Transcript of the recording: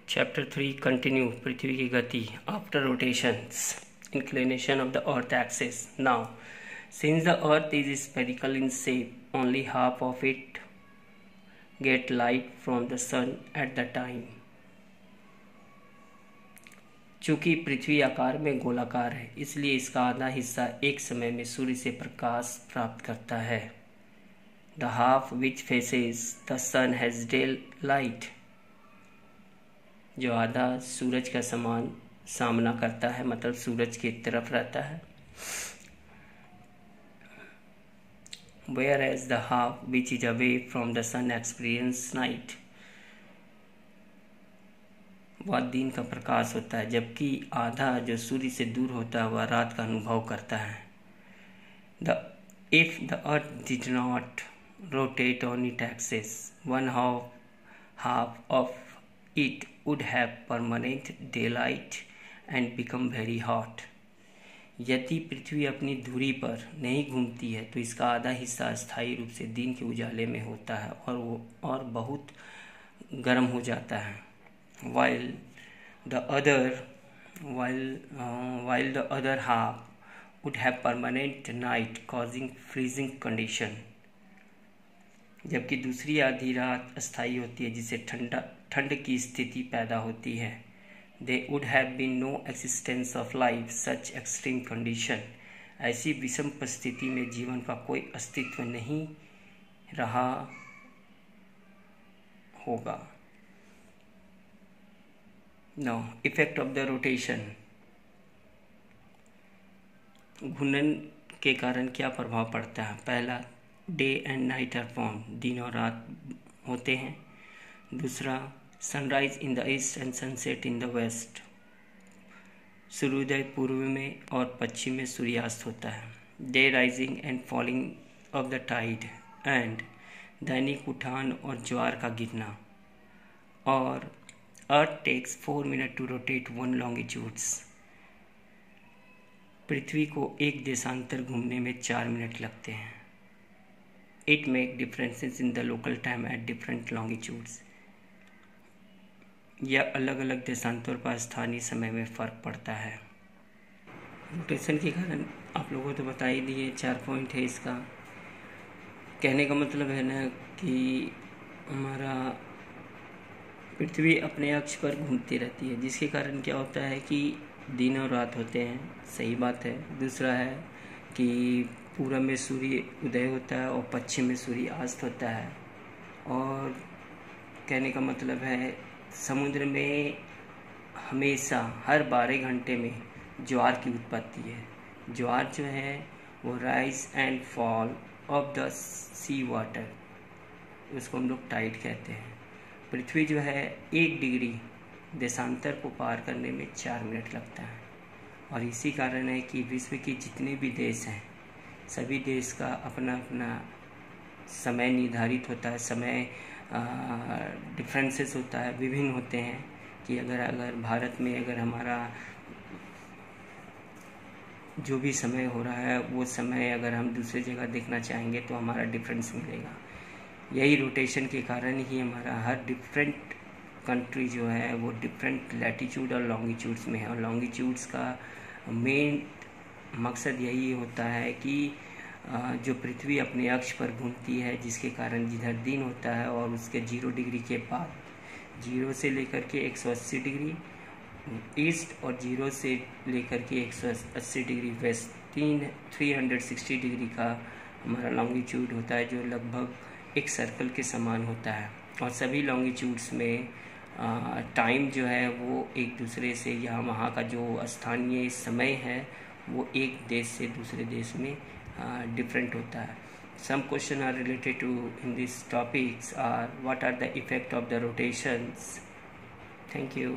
Chapter 3 continue पृथ्वी की गति after rotations inclination of the earth axis now since the earth is spherical in shape only half of it get light from the sun at the time. चूंकि पृथ्वी आकार में गोलाकार है इसलिए इसका आधा हिस्सा एक समय में सूर्य से प्रकाश प्राप्त करता है। The half which faces the sun has day light, जो आधा सूरज का समान सामना करता है, मतलब सूरज की तरफ रहता है। Whereas the half which is away from the sun experience night, वह दिन का प्रकाश होता है, जबकि आधा जो सूर्य से दूर होता है वह रात का अनुभव करता है। If the earth did not rotate on its axis, one half of it would have permanent daylight and become very hot. यदि पृथ्वी अपनी धुरी पर नहीं घूमती है तो इसका आधा हिस्सा स्थायी रूप से दिन के उजाले में होता है और बहुत गर्म हो जाता है। while the other half would have permanent night causing freezing condition, जबकि दूसरी आधी रात अस्थायी होती है जिससे ठंड की स्थिति पैदा होती है। There would have been no existence of life such extreme condition, ऐसी विषम परिस्थिति में जीवन का कोई अस्तित्व नहीं रहा होगा। Now, effect of the rotation, घूर्णन के कारण क्या प्रभाव पड़ता है। पहला, day and night are form, दिन और रात होते हैं। दूसरा, sunrise in the east and sunset in the west, सूर्योदय पूर्व में और पश्चिम में सूर्यास्त होता है। The rising and falling of the tide and दैनिक उठान और ज्वार का गिरना। और earth takes 4 minute to rotate 1 longitudes, पृथ्वी को एक देशांतर घूमने में 4 मिनट लगते हैं। It make differences in the local time at different longitudes, यह अलग अलग देशांतर पर स्थानीय समय में फ़र्क पड़ता है। रोटेशन के कारण आप लोगों को तो बता ही दिए, 4 पॉइंट है इसका। कहने का मतलब है ना कि हमारा पृथ्वी अपने अक्ष पर घूमती रहती है, जिसके कारण क्या होता है कि दिन और रात होते हैं, सही बात है। दूसरा है कि पूरब में सूर्य उदय होता है और पश्चिम में सूर्य अस्त होता है। और कहने का मतलब है समुद्र में हमेशा हर 12 घंटे में ज्वार की उत्पत्ति है। ज्वार जो है वो rise and fall of the sea water, उसको हम लोग टाइड कहते हैं। पृथ्वी जो है 1 डिग्री देशांतर को पार करने में 4 मिनट लगता है। और इसी कारण है कि विश्व के जितने भी देश हैं सभी देश का अपना अपना समय निर्धारित होता है, समय डिफरेंसेस होता है, विभिन्न होते हैं। कि अगर भारत में अगर हमारा जो भी समय हो रहा है वो समय अगर हम दूसरी जगह देखना चाहेंगे तो हमारा डिफरेंस मिलेगा। यही रोटेशन के कारण ही हमारा हर डिफरेंट कंट्री जो है वो डिफरेंट लैटिट्यूड और लॉन्गिट्यूड्स में है। और लॉन्गिट्यूड्स का मेन मकसद यही होता है कि जो पृथ्वी अपने अक्ष पर घूमती है, जिसके कारण जिधर दिन होता है और उसके 0 डिग्री के बाद 0 से लेकर के 180 डिग्री ईस्ट और 0 से लेकर के 180 डिग्री वेस्ट, 360 डिग्री का हमारा लॉन्गिट्यूड होता है, जो लगभग एक सर्कल के समान होता है। और सभी लॉन्गिट्यूड्स में टाइम जो है वो एक दूसरे से, या वहाँ का जो स्थानीय समय है वो एक देश से दूसरे देश में different होता है। Some question are related to in these topics are what are the effect of the rotations. Thank you.